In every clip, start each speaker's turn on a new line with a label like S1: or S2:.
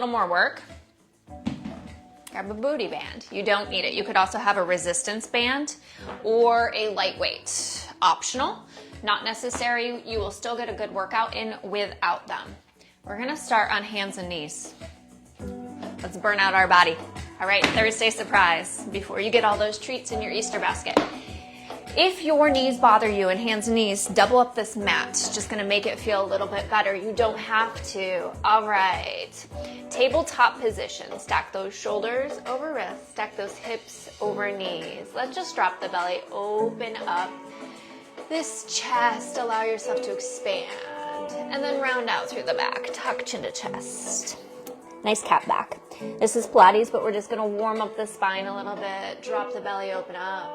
S1: little more work, grab a booty band. You don't need it. You could also have a resistance band or a lightweight. Optional, not necessary. You will still get a good workout in without them. We're gonna start on hands and knees. Let's burn out our body. All right, Thursday surprise before you get all those treats in your Easter basket. If your knees bother you and hands and knees, double up this mat. It's just gonna make it feel a little bit better. You don't have to. All right, tabletop position. Stack those shoulders over wrists, stack those hips over knees. Let's just drop the belly, open up this chest, allow yourself to expand, and then round out through the back, tuck chin to chest. Nice cat back. This is Pilates, but we're just gonna warm up the spine a little bit, drop the belly, open up.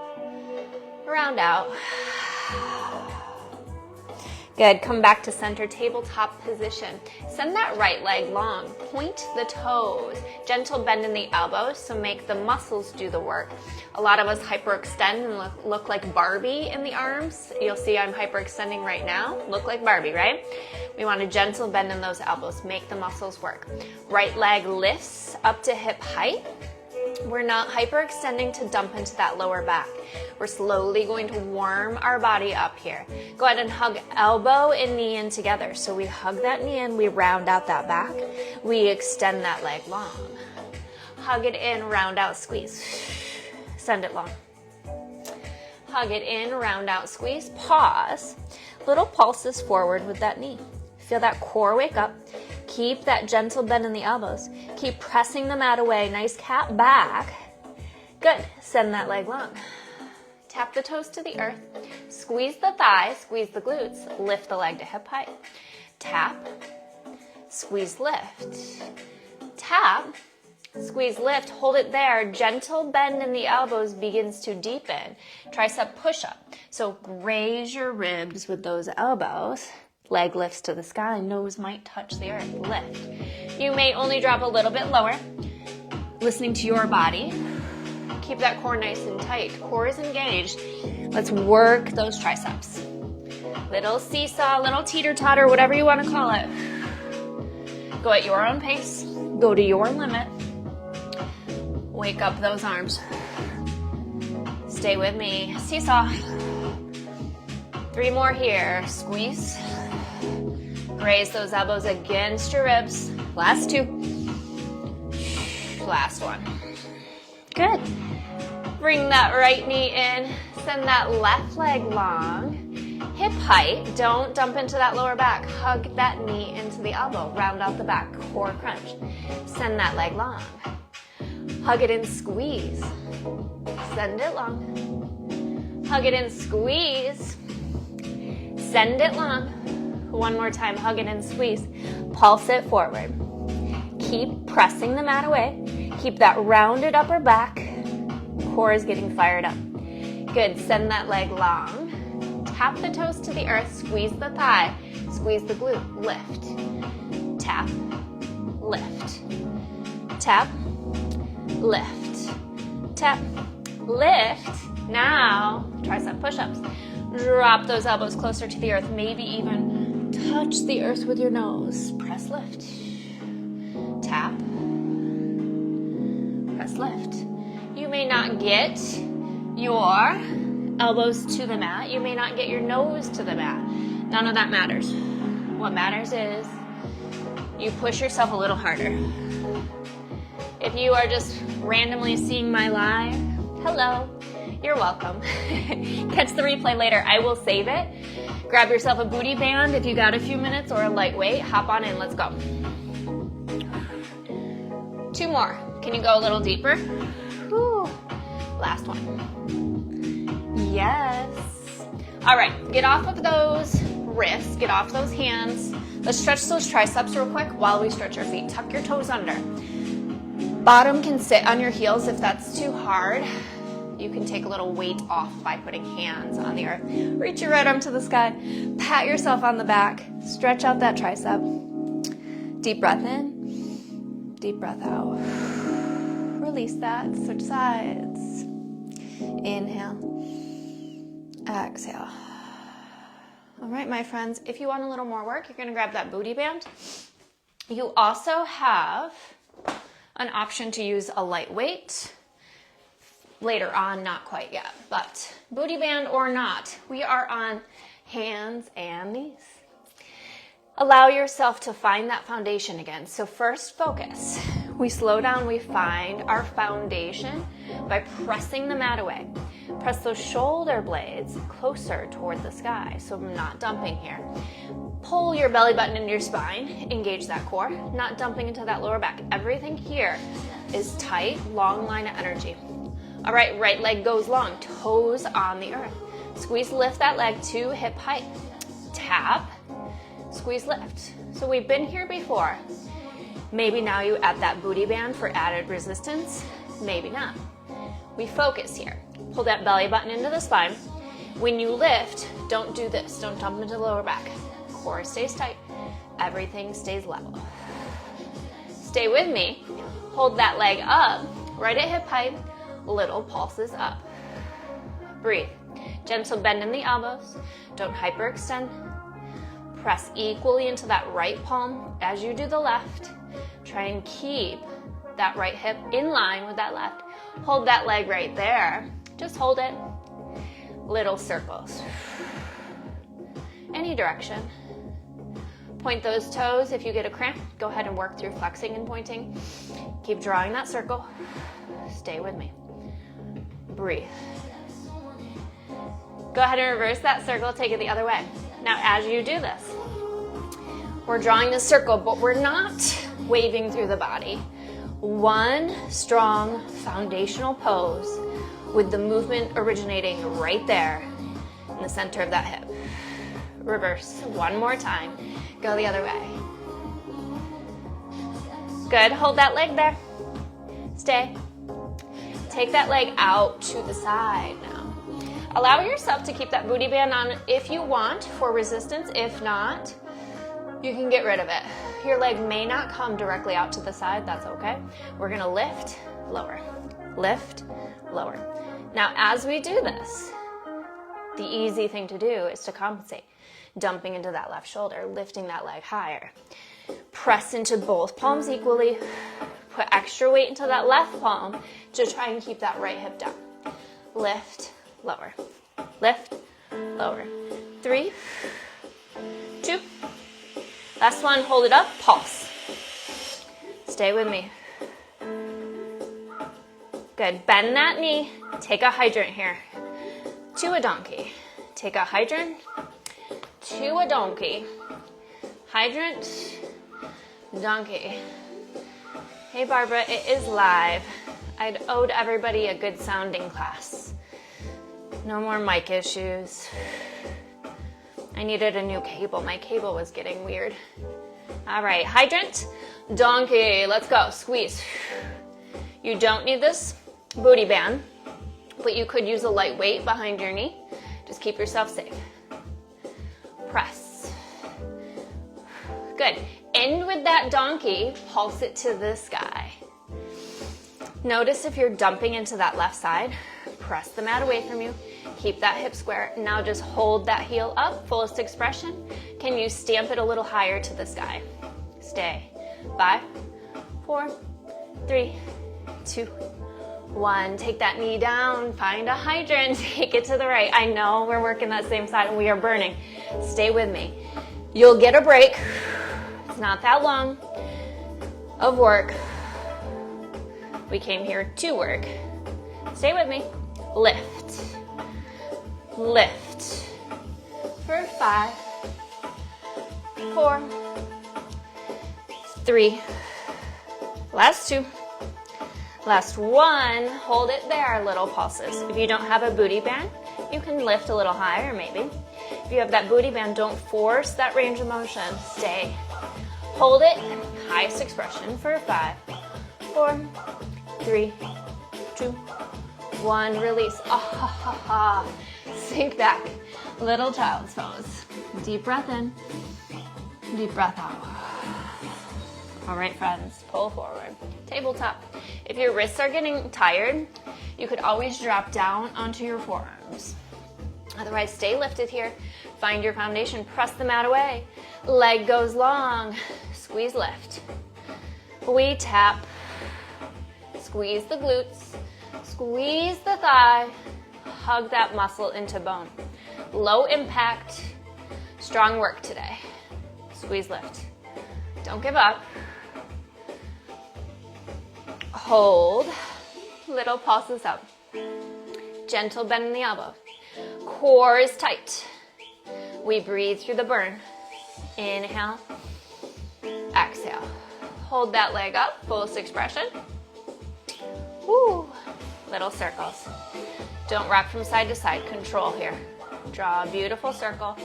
S1: Round out. Good, come back to center, tabletop position. Send that right leg long, point the toes. Gentle bend in the elbows, so make the muscles do the work. A lot of us hyperextend and look like Barbie in the arms. You'll see I'm hyperextending right now. Look like Barbie, right? We want a gentle bend in those elbows, make the muscles work. Right leg lifts up to hip height. We're not hyperextending to dump into that lower back. We're slowly going to warm our body up here. Go ahead and hug elbow and knee in together. So we hug that knee in, we round out that back. We extend that leg long. Hug it in, round out, squeeze. Send it long. Hug it in, round out, squeeze. Pause. Little pulses forward with that knee. Feel that core wake up. Keep that gentle bend in the elbows. Keep pressing the mat away. Nice cat back. Good. Send that leg long. Tap the toes to the earth. Squeeze the thighs, squeeze the glutes. Lift the leg to hip height. Tap, squeeze, lift. Tap, squeeze, lift. Hold it there. Gentle bend in the elbows begins to deepen. Tricep push-up. So raise your ribs with those elbows. Leg lifts to the sky, nose might touch the earth, lift. You may only drop a little bit lower, listening to your body. Keep that core nice and tight. Core is engaged. Let's work those triceps. Little seesaw, little teeter-totter, whatever you want to call it. Go at your own pace. Go to your limit. Wake up those arms. Stay with me. Seesaw. 3 more here. Squeeze. Raise those elbows against your ribs. Last 2. Last 1. Good. Bring that right knee in. Send that left leg long. Hip height. Don't dump into that lower back. Hug that knee into the elbow. Round out the back. Core crunch. Send that leg long. Hug it in, squeeze. Send it long. Hug it in, squeeze. Send it long. One more time, hug it and squeeze. Pulse it forward. Keep pressing the mat away. Keep that rounded upper back. Core is getting fired up. Good, send that leg long. Tap the toes to the earth, squeeze the thigh, squeeze the glute, lift. Tap, lift. Tap, lift. Tap, lift. Now, tricep push-ups. Drop those elbows closer to the earth, maybe even touch the earth with your nose. Press lift. Tap. Press lift. You may not get your elbows to the mat. You may not get your nose to the mat. None of that matters. What matters is you push yourself a little harder. If you are just randomly seeing my live, hello. You're welcome. Catch the replay later. I will save it. Grab yourself a booty band if you got a few minutes or a lightweight. Hop on in. Let's go. 2 more. Can you go a little deeper? Whew. Last one. Yes. All right. Get off of those wrists. Get off those hands. Let's stretch those triceps real quick while we stretch our feet. Tuck your toes under. Bottom can sit on your heels if that's too hard. You can take a little weight off by putting hands on the earth. Reach your right arm to the sky. Pat yourself on the back. Stretch out that tricep. Deep breath in. Deep breath out. Release that. Switch sides. Inhale. Exhale. All right, my friends, if you want a little more work, you're going to grab that booty band. You also have an option to use a light weight. Later on, not quite yet, but booty band or not, we are on hands and knees. Allow yourself to find that foundation again. So first focus. We slow down, we find our foundation by pressing the mat away. Press those shoulder blades closer toward the sky, so I'm not dumping here. Pull your belly button into your spine, engage that core, not dumping into that lower back. Everything here is tight, long line of energy. All right, right leg goes long, toes on the earth. Squeeze, lift that leg to hip height. Tap, squeeze, lift. So we've been here before. Maybe now you add that booty band for added resistance, maybe not. We focus here. Pull that belly button into the spine. When you lift, don't do this. Don't dump into the lower back. Core stays tight. Everything stays level. Stay with me. Hold that leg up, right at hip height. Little pulses up. Breathe. Gentle bend in the elbows. Don't hyperextend. Press equally into that right palm as you do the left. Try and keep that right hip in line with that left. Hold that leg right there. Just hold it. Little circles. Any direction. Point those toes. If you get a cramp, go ahead and work through flexing and pointing. Keep drawing that circle. Stay with me. Breathe. Go ahead and reverse that circle. Take it the other way. Now, as you do this, we're drawing this circle, but we're not waving through the body. One strong foundational pose with the movement originating right there in the center of that hip. Reverse one more time. Go the other way. Good. Hold that leg there. Stay. Take that leg out to the side now. Allow yourself to keep that booty band on if you want for resistance. If not, you can get rid of it. Your leg may not come directly out to the side. That's okay. We're going to lift, lower, lift, lower. Now, as we do this, the easy thing to do is to compensate. Dumping into that left shoulder, lifting that leg higher. Press into both palms equally. Put extra weight into that left palm to try and keep that right hip down. Lift, lower, lift, lower. 3, 2. Last one, hold it up, pulse. Stay with me. Good, bend that knee. Take a hydrant here. To a donkey. Take a hydrant. To a donkey. Hydrant. Donkey. Hey Barbara, it is live. I'd owed everybody a good sounding class. No more mic issues. I needed a new cable. My cable was getting weird. All right, hydrant, donkey. Let's go. Squeeze. You don't need this booty band, but you could use a light weight behind your knee. Just keep yourself safe. Press. Good. End with that donkey. Pulse it to the sky. Notice if you're dumping into that left side. Press the mat away from you. Keep that hip square. Now just hold that heel up, fullest expression. Can you stamp it a little higher to the sky? Stay. 5, 4, 3, 2, 1. Take that knee down, find a hydrant, take it to the right. I know we're working that same side and we are burning. Stay with me. You'll get a break. It's not that long of work. We came here to work. Stay with me. Lift. Lift. For 5, 4, 3. Last 2. Last 1. Hold it there, little pulses. If you don't have a booty band, you can lift a little higher maybe. If you have that booty band, don't force that range of motion. Stay. Hold it. Highest expression for 5, 4, 3, 2, 1. Release. Ah, ha, ha, ha. Sink back. Little child's pose. Deep breath in. Deep breath out. All right, friends. Pull forward. Tabletop. If your wrists are getting tired, you could always drop down onto your forearms. Otherwise, stay lifted here. Find your foundation. Press the mat away. Leg goes long. squeeze, lift. We tap, squeeze the glutes, squeeze the thigh, hug that muscle into bone. Low impact, strong work today. Squeeze, lift. Don't give up. Hold, little pulses up. Gentle bend in the elbow. Core is tight. We breathe through the burn. Inhale, exhale. Hold that leg up, fullest expression. Woo. Little circles. Don't rock from side to side, control here. Draw a beautiful circle.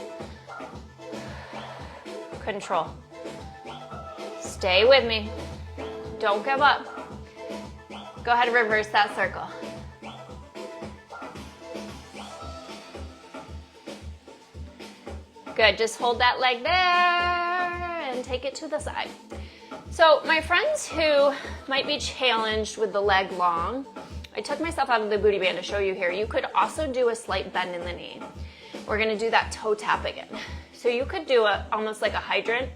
S1: Control. Stay with me. Don't give up. Go ahead and reverse that circle. Good, just hold that leg there and take it to the side. So my friends who might be challenged with the leg long, I took myself out of the booty band to show you here. You could also do a slight bend in the knee. We're gonna do that toe tap again. So you could do almost like a hydrant,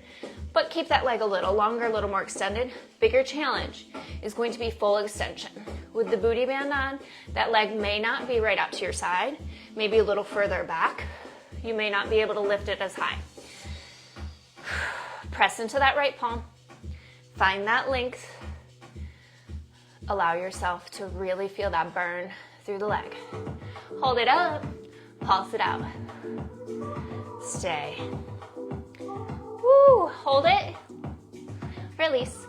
S1: but keep that leg a little longer, a little more extended. Bigger challenge is going to be full extension. With the booty band on, that leg may not be right out to your side, maybe a little further back. You may not be able to lift it as high. Press into that right palm. Find that length. Allow yourself to really feel that burn through the leg. Hold it up, pulse it out. Stay. Woo, hold it. Release.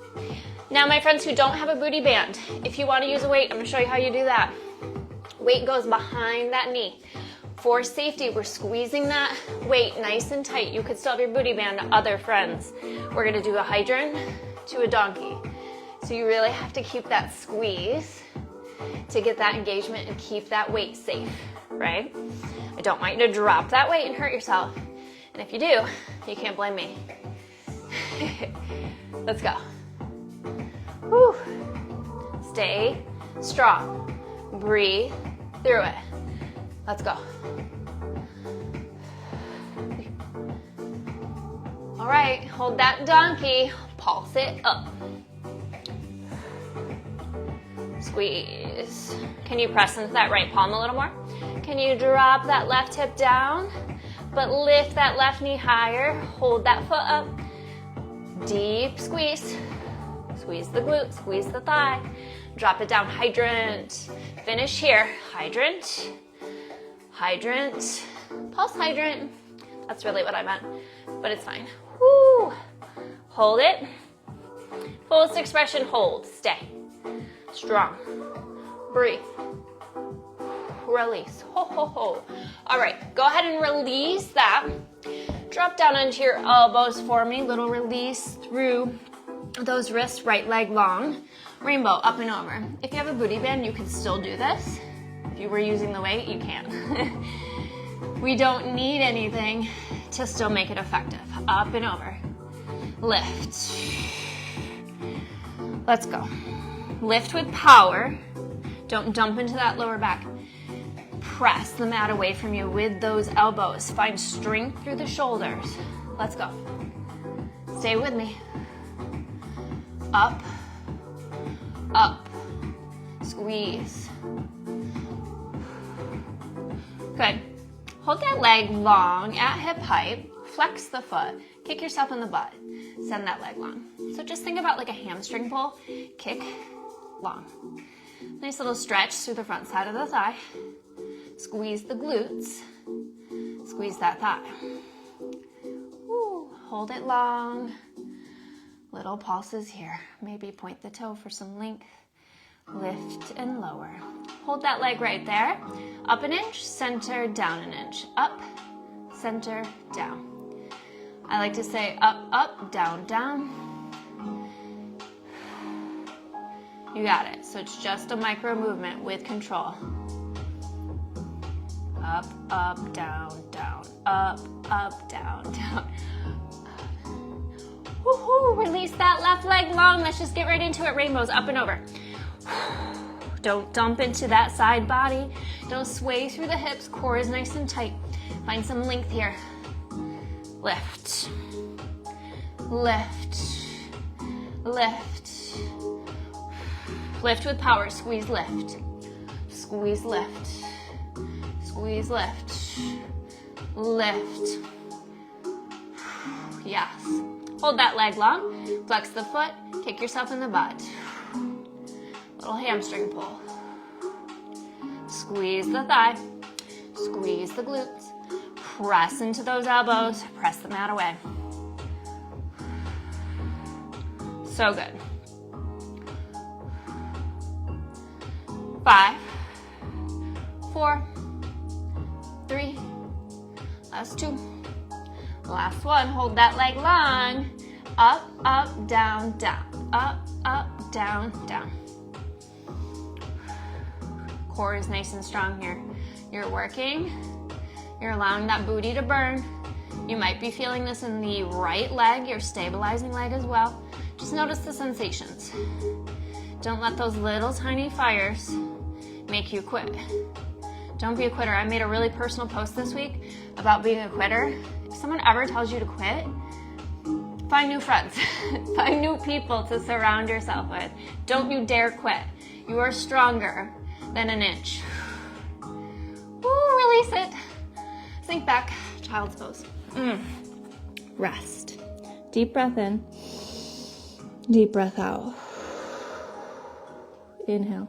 S1: Now my friends who don't have a booty band, if you want to use a weight, I'm gonna show you how you do that. Weight goes behind that knee. For safety, we're squeezing that weight nice and tight. You could still have your booty band, other friends. We're gonna do a hydrant to a donkey. So you really have to keep that squeeze to get that engagement and keep that weight safe, right? I don't want you to drop that weight and hurt yourself. And if you do, you can't blame me. Let's go. Whew. Stay strong. Breathe through it. Let's go. All right, hold that donkey, pulse it up. Squeeze. Can you press into that right palm a little more? Can you drop that left hip down, but lift that left knee higher? Hold that foot up. Deep squeeze. Squeeze the glute, squeeze the thigh. Drop it down, hydrant. Finish here, hydrant. Hydrant, pulse hydrant. That's really what I meant, but it's fine. Woo. Hold it. Fullest expression, hold, stay. Strong. Breathe. Release. Ho, ho, ho. All right, go ahead and release that. Drop down onto your elbows for me. Little release through those wrists, right leg long. Rainbow, up and over. If you have a booty band, you can still do this. If you were using the weight, you can. We don't need anything to still make it effective. Up and over. Lift. Let's go. Lift with power. Don't dump into that lower back. Press the mat away from you with those elbows. Find strength through the shoulders. Let's go. Stay with me. Up. Up. Squeeze. Good. Hold that leg long at hip height. Flex the foot. Kick yourself in the butt. Send that leg long. So just think about like a hamstring pull. Kick long. Nice little stretch through the front side of the thigh. Squeeze the glutes. Squeeze that thigh. Woo. Hold it long. Little pulses here. Maybe point the toe for some length. Lift and lower. Hold that leg right there. Up an inch, center, down an inch. Up, center, down. I like to say up, up, down, down. You got it. So it's just a micro movement with control. Up, up, down, down. Up, up, down, down. Woohoo! Release that left leg long. Let's just get right into it. Rainbows, up and over. Don't dump into that side body. Don't sway through the hips. Core is nice and tight. Find some length here. Lift. Lift. lift. Lift with power, squeeze, lift. Squeeze, lift. Squeeze, lift. Lift. Yes. Hold that leg long, flex the foot, kick yourself in the butt. Little hamstring pull. Squeeze the thigh, squeeze the glutes, press into those elbows, press the mat away. So good. 5, 4, 3, last 2. Last one, hold that leg long. Up, up, down, down. Up, up, down, down. Core is nice and strong here. You're working. You're allowing that booty to burn. You might be feeling this in the right leg, your stabilizing leg as well. Just notice the sensations. Don't let those little tiny fires make you quit. Don't be a quitter. I made a really personal post this week about being a quitter. If someone ever tells you to quit, find new friends. Find new people to surround yourself with. Don't you dare quit. You are stronger than an inch. Ooh, release it. Sink back, child's pose. Rest. Deep breath in. Deep breath out. Inhale.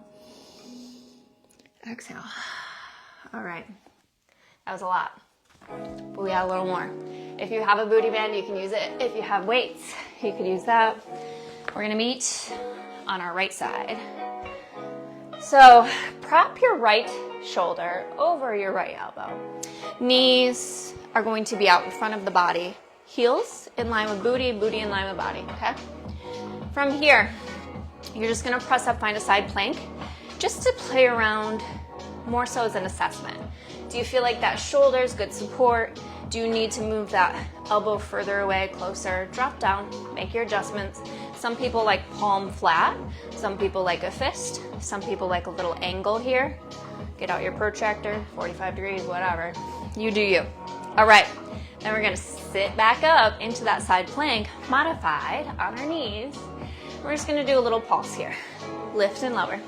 S1: Exhale. All right. That was a lot. But we got a little more. If you have a booty band, you can use it. If you have weights, you could use that. We're gonna meet on our right side. So prop your right shoulder over your right elbow. Knees are going to be out in front of the body. Heels in line with booty, booty in line with body, okay? From here, you're just gonna press up, find a side plank, just to play around more so as an assessment. Do you feel like that shoulder is good support? Do you need to move that elbow further away, closer? Drop down, make your adjustments. Some people like palm flat. Some people like a fist. Some people like a little angle here. Get out your protractor, 45 degrees, whatever. You do you. All right, then we're gonna sit back up into that side plank, modified on our knees. We're just gonna do a little pulse here. Lift and lower.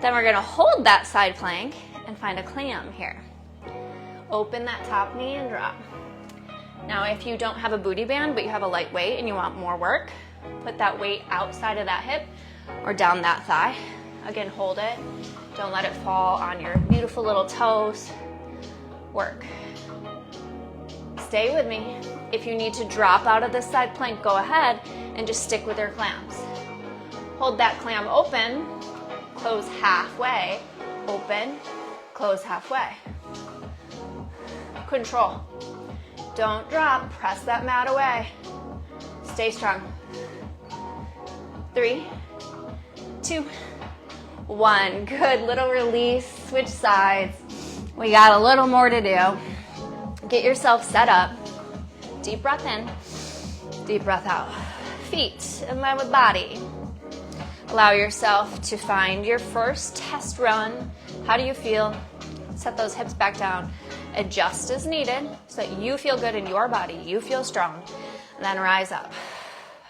S1: Then we're gonna hold that side plank and find a clam here. Open that top knee and drop. Now, if you don't have a booty band, but you have a light weight and you want more work, put that weight outside of that hip or down that thigh. Again, hold it. Don't let it fall on your beautiful little toes. Work. Stay with me. If you need to drop out of this side plank, go ahead and just stick with your clams. Hold that clam open. Close halfway, open, close halfway. Control. Don't drop, press that mat away. Stay strong. 3, 2, 1. Good, little release, switch sides. We got a little more to do. Get yourself set up. Deep breath in, deep breath out. Feet in line with body. Allow yourself to find your first test run. How do you feel? Set those hips back down. Adjust as needed so that you feel good in your body. You feel strong. And then rise up.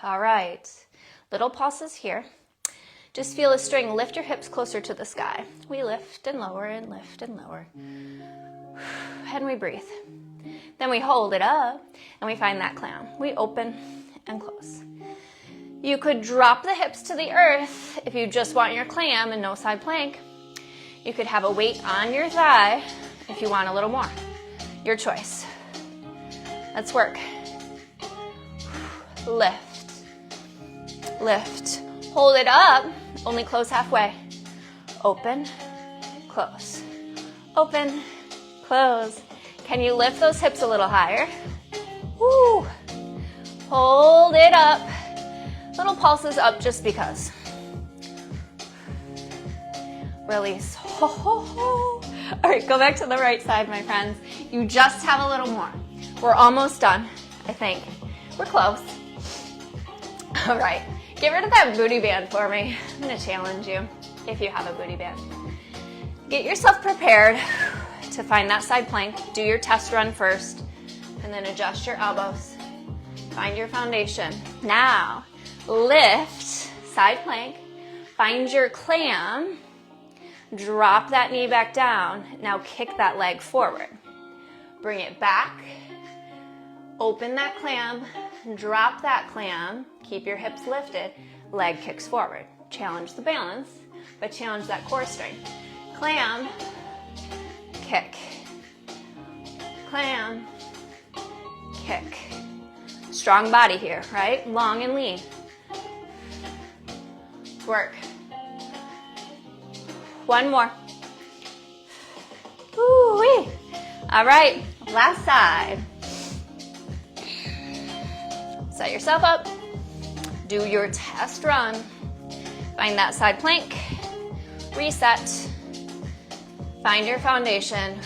S1: All right. Little pulses here. Just feel a string. Lift your hips closer to the sky. We lift and lower and lift and lower. And we breathe. Then we hold it up and we find that clam. We open and close. You could drop the hips to the earth if you just want your clam and no side plank. You could have a weight on your thigh if you want a little more. Your choice. Let's work. Lift. Lift. Hold it up. Only close halfway. Open. Close. Open. Close. Can you lift those hips a little higher? Woo. Hold it up. Little pulses up just because. Release. Ho, ho, ho. All right, go back to the right side, my friends. You just have a little more. We're almost done, I think. We're close. All right, get rid of that booty band for me. I'm gonna challenge you if you have a booty band. Get yourself prepared to find that side plank. Do your test run first, and then adjust your elbows. Find your foundation. Now, lift, side plank. Find your clam. Drop that knee back down. Now kick that leg forward. Bring it back. Open that clam. Drop that clam. Keep your hips lifted. Leg kicks forward. Challenge the balance, but challenge that core strength. Clam, kick. Clam, kick. Strong body here, right? Long and lean. Work. One more. Woo-wee. All right, last side. Set yourself up. Do your test run. Find that side plank. Reset. Find your foundation.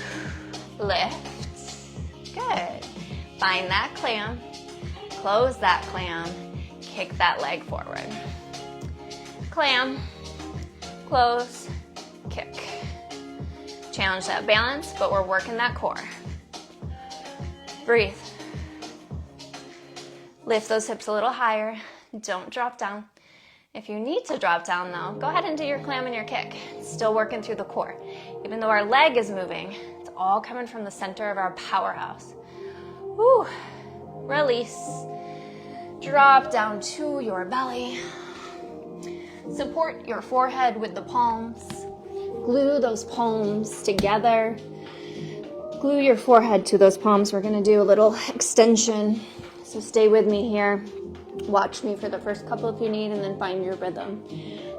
S1: Lift. Good. Find that clam. Close that clam. Kick that leg forward. Clam. Close. Kick. Challenge that balance, but we're working that core. Breathe. Lift those hips a little higher. Don't drop down. If you need to drop down though, go ahead and do your clam and your kick. Still working through the core. Even though our leg is moving, it's all coming from the center of our powerhouse. Woo. Release. Drop down to your belly. Support your forehead with the palms. Glue those palms together. Glue your forehead to those palms. We're gonna do a little extension. So stay with me here. Watch me for the first couple if you need, and then find your rhythm.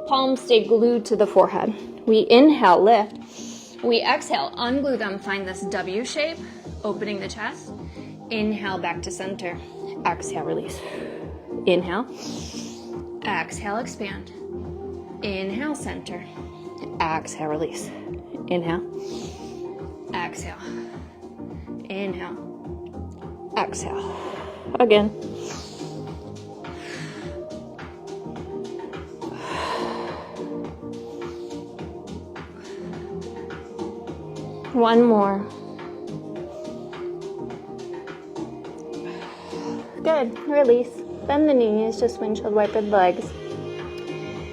S1: Palms stay glued to the forehead. We inhale, lift. We exhale, unglue them. Find this W shape, opening the chest. Inhale, back to center. Exhale, release. Inhale. Exhale, expand. Inhale, center. Exhale, release. Inhale. Exhale. Inhale. Exhale. Again. One more. Good. Release. Bend the knees, just windshield wiper the legs.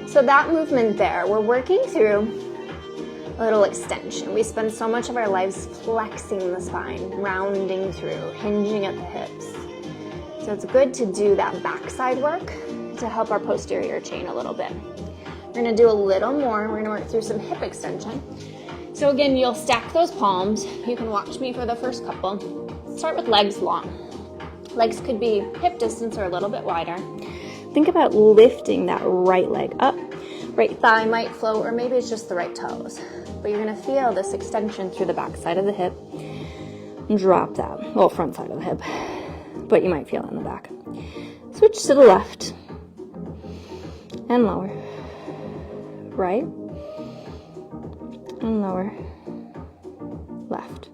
S1: So that movement there, we're working through a little extension. We spend so much of our lives flexing the spine, rounding through, hinging at the hips. So it's good to do that backside work to help our posterior chain a little bit. We're gonna do a little more. We're gonna work through some hip extension. So again, you'll stack those palms. You can watch me for the first couple. Start with legs long. Legs could be hip distance or a little bit wider. Think about lifting that right leg up. Right thigh might float, or maybe it's just the right toes. But you're gonna feel this extension through the back side of the hip. And drop that, well, front side of the hip. But you might feel it in the back. Switch to the left. And lower. Right. And lower. Left.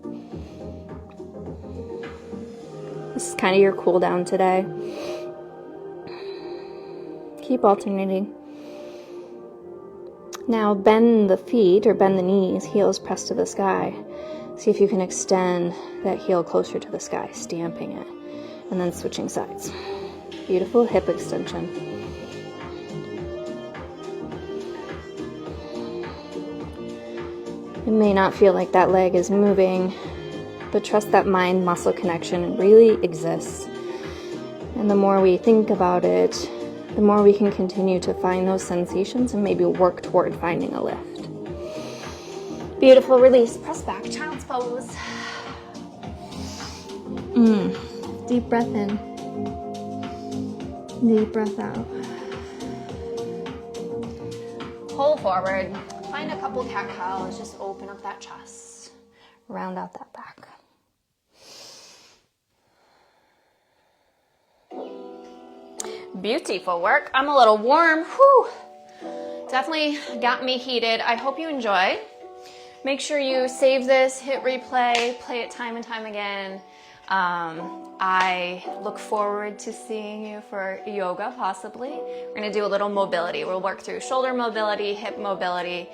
S1: This is kind of your cool down today. Keep alternating. Now bend the feet or bend the knees, heels pressed to the sky. See if you can extend that heel closer to the sky, stamping it, and then switching sides. Beautiful hip extension. It may not feel like that leg is moving, but trust that mind-muscle connection really exists. And the more we think about it, the more we can continue to find those sensations and maybe work toward finding a lift. Beautiful. Release. Press back. Child's pose. Deep breath in. Deep breath out. Pull forward. Find a couple cat-cows. Just open up that chest. Round out that back. Beautiful work. I'm a little warm. Whew. Definitely got me heated. I hope you enjoy. Make sure you save this, hit replay, play it time and time again. I look forward to seeing you for yoga, possibly. We're gonna do a little mobility. We'll work through shoulder mobility, hip mobility,